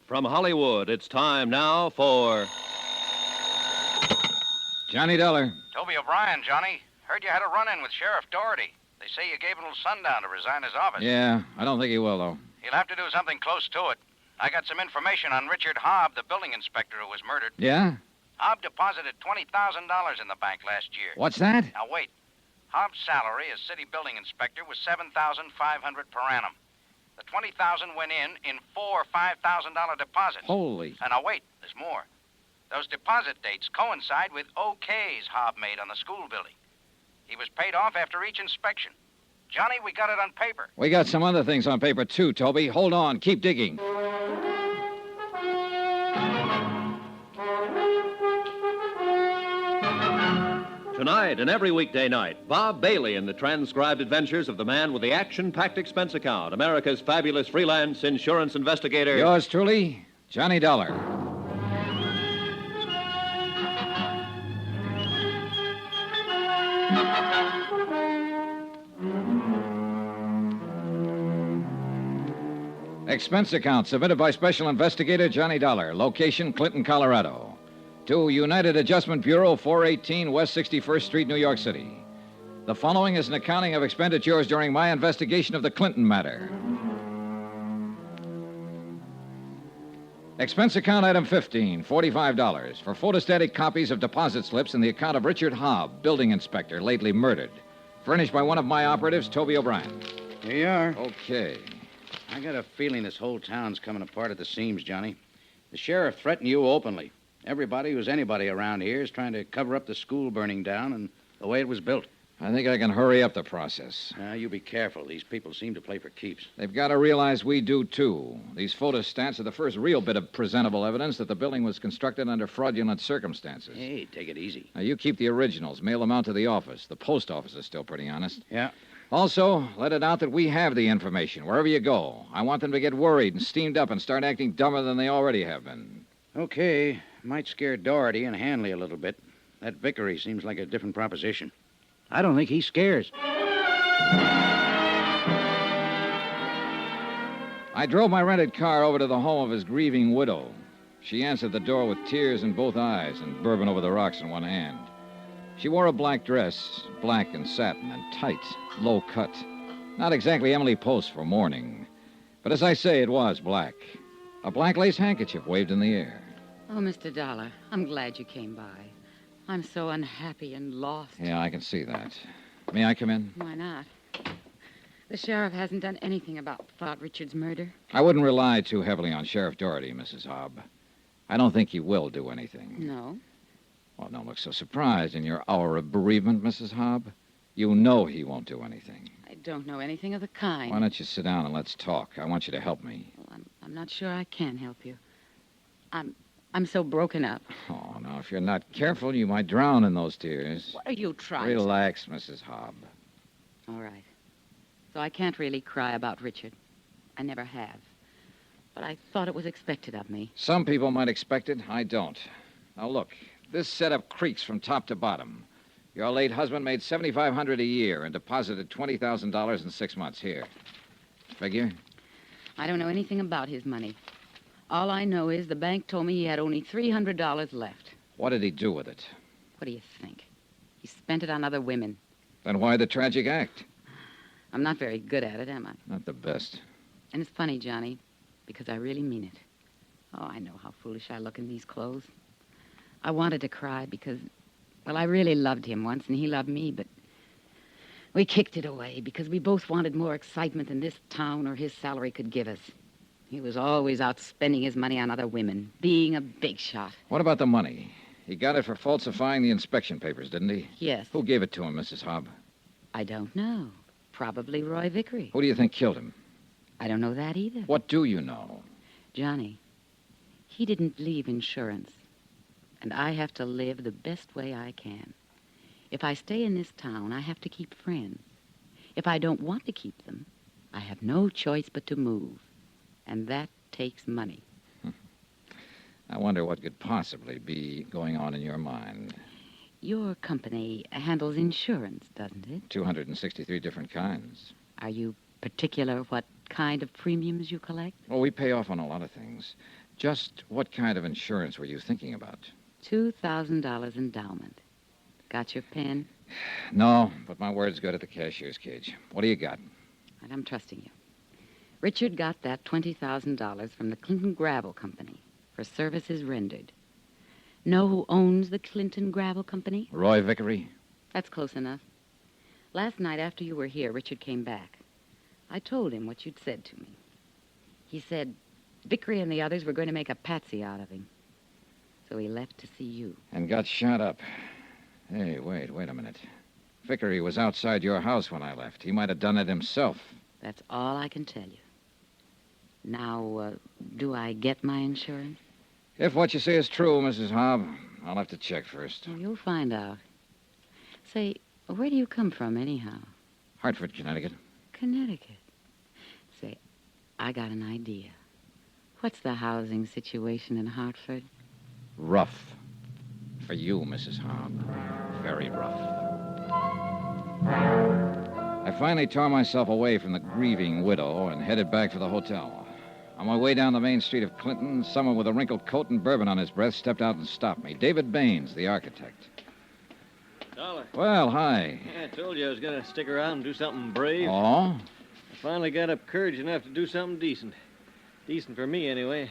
From Hollywood, it's time now for... Johnny Dollar. Toby O'Brien, Johnny. Heard you had a run-in with Sheriff Doherty. They say you gave him till sundown to resign his office. Yeah, I don't think he will, though. He'll have to do something close to it. I got some information on Richard Hobb, the building inspector who was murdered. Yeah? Hobb deposited $20,000 in the bank last year. What's that? Now, wait. Hobb's salary as city building inspector was $7,500 per annum. The $20,000 went in four $5,000 deposits. Holy. And now, wait, there's more. Those deposit dates coincide with OKs Hobb made on the school building. He was paid off after each inspection. Johnny, we got it on paper. We got some other things on paper, too, Toby. Hold on. Keep digging. Tonight and every weekday night, Bob Bailey in the transcribed adventures of the man with the action-packed expense account, America's fabulous freelance insurance investigator. Yours truly, Johnny Dollar. Expense account submitted by Special Investigator Johnny Dollar. Location, Clinton, Colorado. To United Adjustment Bureau, 418 West 61st Street, New York City. The following is an accounting of expenditures during my investigation of the Clinton matter. Expense account item 15, $45, for photostatic copies of deposit slips in the account of Richard Hobb, building inspector, lately murdered. Furnished by one of my operatives, Toby O'Brien. Here you are. Okay. I got a feeling this whole town's coming apart at the seams, Johnny. The sheriff threatened you openly. Everybody who's anybody around here is trying to cover up the school burning down and the way it was built. I think I can hurry up the process. You be careful. These people seem to play for keeps. They've got to realize we do, too. These photostats are the first real bit of presentable evidence that the building was constructed under fraudulent circumstances. Hey, take it easy. Now, you keep the originals. Mail them out to the office. The post office is still pretty honest. Yeah. Also, let it out that we have the information wherever you go. I want them to get worried and steamed up and start acting dumber than they already have been. Okay. Might scare Doherty and Hanley a little bit. That Vickery seems like a different proposition. I don't think he scares. I drove my rented car over to the home of his grieving widow. She answered the door with tears in both eyes and bourbon over the rocks in one hand. She wore a black dress, black and satin and tight, low cut. Not exactly Emily Post for mourning. But as I say, it was black. A black lace handkerchief waved in the air. Oh, Mr. Dollar, I'm glad you came by. I'm so unhappy and lost. Yeah, I can see that. May I come in? Why not? The sheriff hasn't done anything about Richard's murder. I wouldn't rely too heavily on Sheriff Doherty, Mrs. Hobb. I don't think he will do anything. No. Well, don't look so surprised in your hour of bereavement, Mrs. Hobb. You know he won't do anything. I don't know anything of the kind. Why don't you sit down and let's talk? I want you to help me. Well, I'm not sure I can help you. I'm so broken up. Oh, now, if you're not careful, you might drown in those tears. What are you trying Relax, Mrs. Hobb. All right. So I can't really cry about Richard. I never have. But I thought it was expected of me. Some people might expect it. I don't. Now, look. This setup creaks from top to bottom. Your late husband made $7,500 a year and deposited $20,000 in 6 months. Here. Figure? I don't know anything about his money. All I know is the bank told me he had only $300 left. What did he do with it? What do you think? He spent it on other women. Then why the tragic act? I'm not very good at it, am I? Not the best. And it's funny, Johnny, because I really mean it. Oh, I know how foolish I look in these clothes. I wanted to cry because, well, I really loved him once and he loved me, but we kicked it away because we both wanted more excitement than this town or his salary could give us. He was always out spending his money on other women, being a big shot. What about the money? He got it for falsifying the inspection papers, didn't he? Yes. Who gave it to him, Mrs. Hobb? I don't know. Probably Roy Vickery. Who do you think killed him? I don't know that either. What do you know? Johnny, he didn't leave insurance. And I have to live the best way I can. If I stay in this town, I have to keep friends. If I don't want to keep them, I have no choice but to move. And that takes money. I wonder what could possibly be going on in your mind. Your company handles insurance, doesn't it? 263 different kinds. Are you particular what kind of premiums you collect? Well, we pay off on a lot of things. Just what kind of insurance were you thinking about? $2,000 endowment. Got your pen? No, but my word's good at the cashier's cage. What do you got? Right, I'm trusting you. Richard got that $20,000 from the Clinton Gravel Company for services rendered. Know who owns the Clinton Gravel Company? Roy Vickery? That's close enough. Last night after you were here, Richard came back. I told him what you'd said to me. He said Vickery and the others were going to make a patsy out of him. So he left to see you. And got shot up. Hey, wait a minute. Vickery was outside your house when I left. He might have done it himself. That's all I can tell you. Now, do I get my insurance? If what you say is true, Mrs. Hobb, I'll have to check first. Well, you'll find out. Say, where do you come from, anyhow? Hartford, Connecticut. Connecticut. Say, I got an idea. What's the housing situation in Hartford? Rough. For you, Mrs. Hobb. Very rough. I finally tore myself away from the grieving widow and headed back for the hotel. On my way down the main street of Clinton, someone with a wrinkled coat and bourbon on his breath stepped out and stopped me. David Baines, the architect. Dollar. Well, hi. Yeah, I told you I was going to stick around and do something brave. Oh? I finally got up courage enough to do something decent. Decent for me, anyway.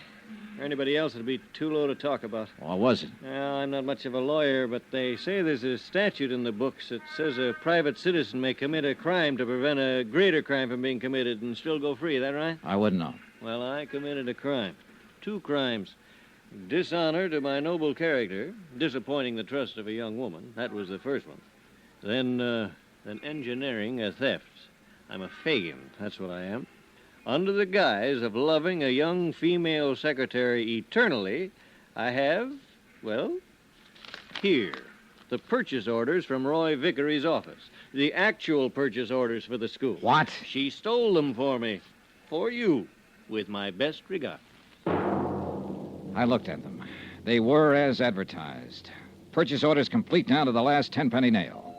For anybody else, it'd be too low to talk about. What was it? Well, I'm not much of a lawyer, but they say there's a statute in the books that says a private citizen may commit a crime to prevent a greater crime from being committed and still go free. Is that right? I wouldn't know. Well, I committed a crime. 2 crimes. Dishonor to my noble character, disappointing the trust of a young woman. That was the first one. Then engineering a theft. I'm a Fagin. That's what I am. Under the guise of loving a young female secretary eternally, I have, well, here, the purchase orders from Roy Vickery's office. The actual purchase orders for the school. What? She stole them for me. For you. With my best regard. I looked at them. They were as advertised. Purchase orders complete down to the last 10-penny nail.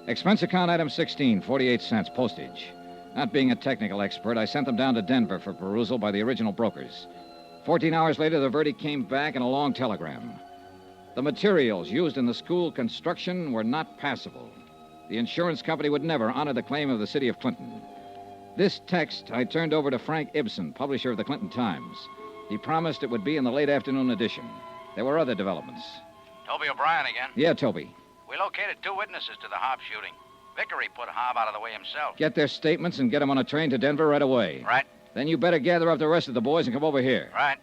Expense account item 16, 48 cents, postage. Not being a technical expert, I sent them down to Denver for perusal by the original brokers. 14 hours later, the verdict came back in a long telegram. The materials used in the school construction were not passable. The insurance company would never honor the claim of the city of Clinton. This text I turned over to Frank Ibsen, publisher of the Clinton Times. He promised it would be in the late afternoon edition. There were other developments. Toby O'Brien again. Yeah, Toby. We located 2 witnesses to the Hobb shooting. Vickery put Hobb out of the way himself. Get their statements and get them on a train to Denver right away. Right. Then you better gather up the rest of the boys and come over here. Right.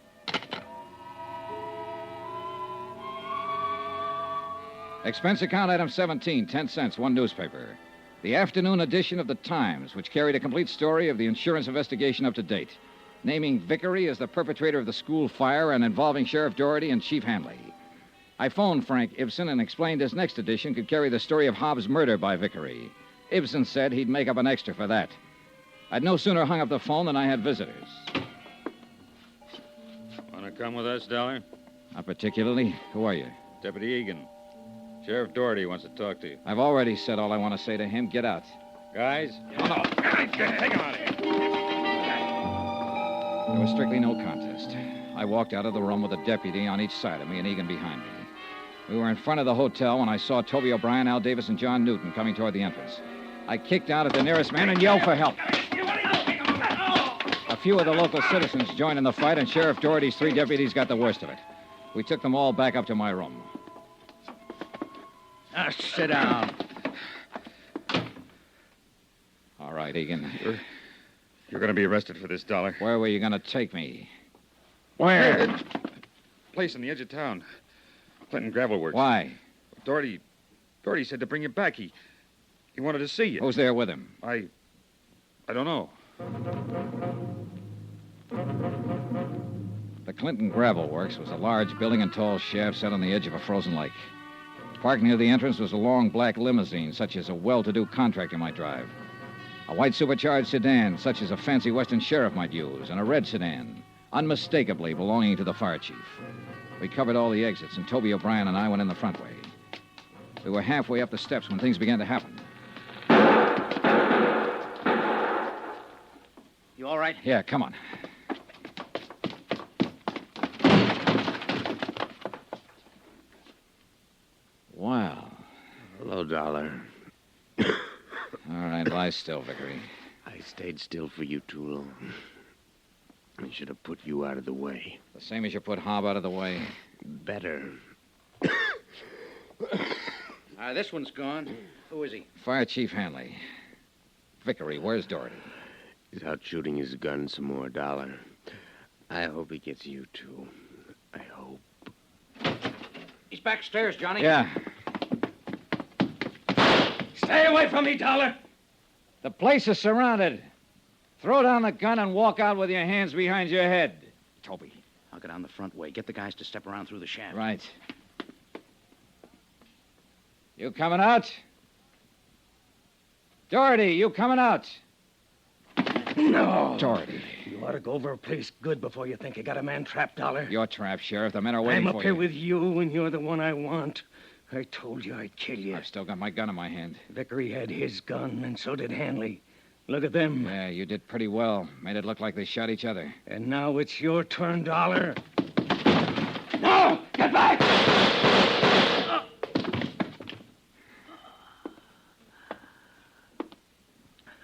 Expense account item 17, 10 cents, 1 newspaper. The afternoon edition of the Times, which carried a complete story of the insurance investigation up to date, naming Vickery as the perpetrator of the school fire and involving Sheriff Doherty and Chief Hanley. I phoned Frank Ibsen and explained his next edition could carry the story of Hobbs' murder by Vickery. Ibsen said he'd make up an extra for that. I'd no sooner hung up the phone than I had visitors. Want to come with us, Dollar? Not particularly. Who are you? Deputy Egan. Sheriff Doherty wants to talk to you. I've already said all I want to say to him. Get out. Guys? No. Take him out of here. There was strictly no contest. I walked out of the room with a deputy on each side of me and Egan behind me. We were in front of the hotel when I saw Toby O'Brien, Al Davis, and John Newton coming toward the entrance. I kicked out at the nearest man and yelled for help. A few of the local citizens joined in the fight, and Sheriff Doherty's 3 deputies got the worst of it. We took them all back up to my room. Now, sit down. All right, Egan. You're going to be arrested for this, Dollar. Where were you going to take me? Where? Place on the edge of town. Clinton Gravel Works. Why? Doherty said to bring you back. He wanted to see you. Who's there with him? I don't know. The Clinton Gravel Works was a large building and tall shaft set on the edge of a frozen lake. Parked near the entrance was a long black limousine, such as a well-to-do contractor might drive. A white supercharged sedan, such as a fancy Western sheriff might use, and a red sedan, unmistakably belonging to the fire chief. We covered all the exits, and Toby O'Brien and I went in the front way. We were halfway up the steps when things began to happen. You all right? Yeah, come on. Dollar. All right, lie still, Vickery. I stayed still for you, Tool. I should have put you out of the way. The same as you put Hob out of the way. Better. This one's gone. Who is he? Fire Chief Hanley. Vickery, where's Doherty? He's out shooting his gun some more, Dollar. I hope he gets you, too. I hope. He's backstairs, Johnny. Yeah. Stay away from me, Dollar. The place is surrounded. Throw down the gun and walk out with your hands behind your head. Toby. I'll get down the front way. Get the guys to step around through the shaft. Right. You coming out? Doherty, you coming out? No. Doherty. You ought to go over a place good before you think you got a man trapped, Dollar. You're trapped, Sheriff. The men are waiting I'm for up here you. with you, and you're the one I want. I told you I'd kill you. I've still got my gun in my hand. Vickery had his gun, and so did Hanley. Look at them. Yeah, you did pretty well. Made it look like they shot each other. And now it's your turn, Dollar. No! Get back!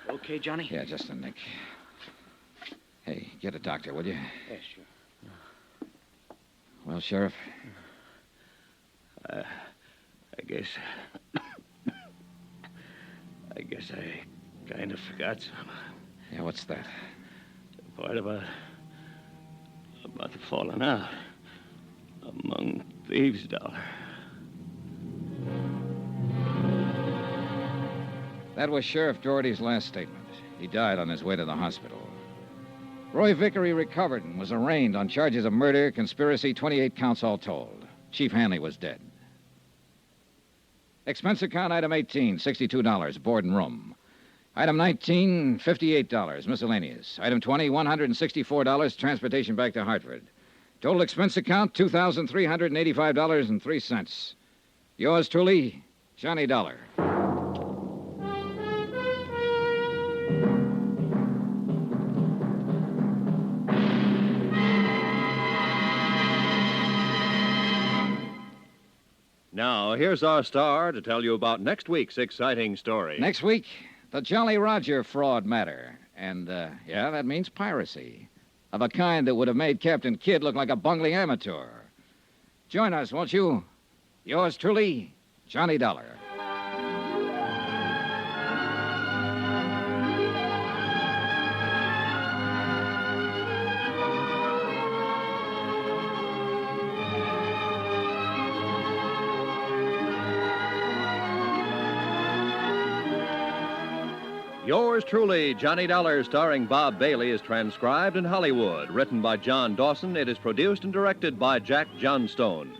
Okay, Johnny? Yeah, just a nick. Hey, get a doctor, will you? Yeah, sure. Well, Sheriff? I guess I kind of forgot some. Yeah, what's that? The part about the falling out among thieves, Dollar. That was Sheriff Doherty's last statement. He died on his way to the hospital. Roy Vickery recovered and was arraigned on charges of murder, conspiracy, 28 counts all told. Chief Hanley was dead. Expense account item 18, $62, board and room. Item 19, $58, miscellaneous. Item 20, $164, transportation back to Hartford. Total expense account, $2,385.03. Yours truly, Johnny Dollar. Now, here's our star to tell you about next week's exciting story. Next week, the Jolly Roger fraud matter. And, yeah, that means piracy. Of a kind that would have made Captain Kidd look like a bungling amateur. Join us, won't you? Yours truly, Johnny Dollar. Yours truly, Johnny Dollar, starring Bob Bailey, is transcribed in Hollywood. Written by John Dawson, it is produced and directed by Jack Johnstone.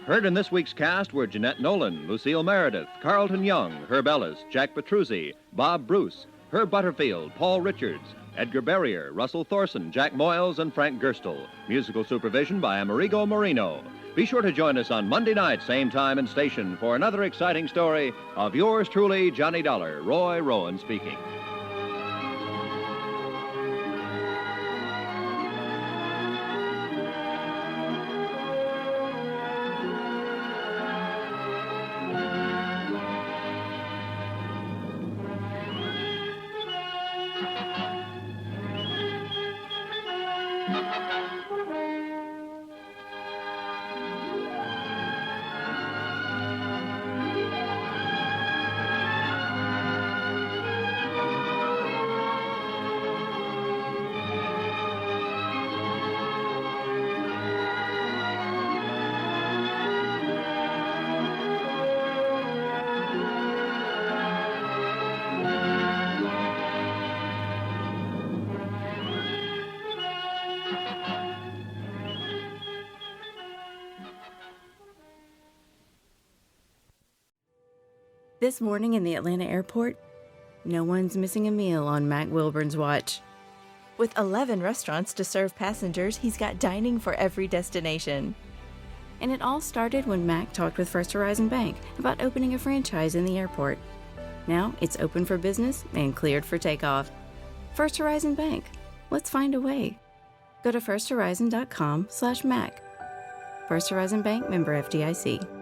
Heard in this week's cast were Jeanette Nolan, Lucille Meredith, Carlton Young, Herb Ellis, Jack Petruzzi, Bob Bruce, Herb Butterfield, Paul Richards, Edgar Barrier, Russell Thorson, Jack Moyles, and Frank Gerstle. Musical supervision by Amerigo Marino. Be sure to join us on Monday night, same time and station, for another exciting story of yours truly, Johnny Dollar. Roy Rowan speaking. This morning in the Atlanta airport, no one's missing a meal on Mac Wilburn's watch. With 11 restaurants to serve passengers, he's got dining for every destination. And it all started when Mac talked with First Horizon Bank about opening a franchise in the airport. Now it's open for business and cleared for takeoff. First Horizon Bank. Let's find a way. Go to firsthorizon.com/Mac. First Horizon Bank, member FDIC.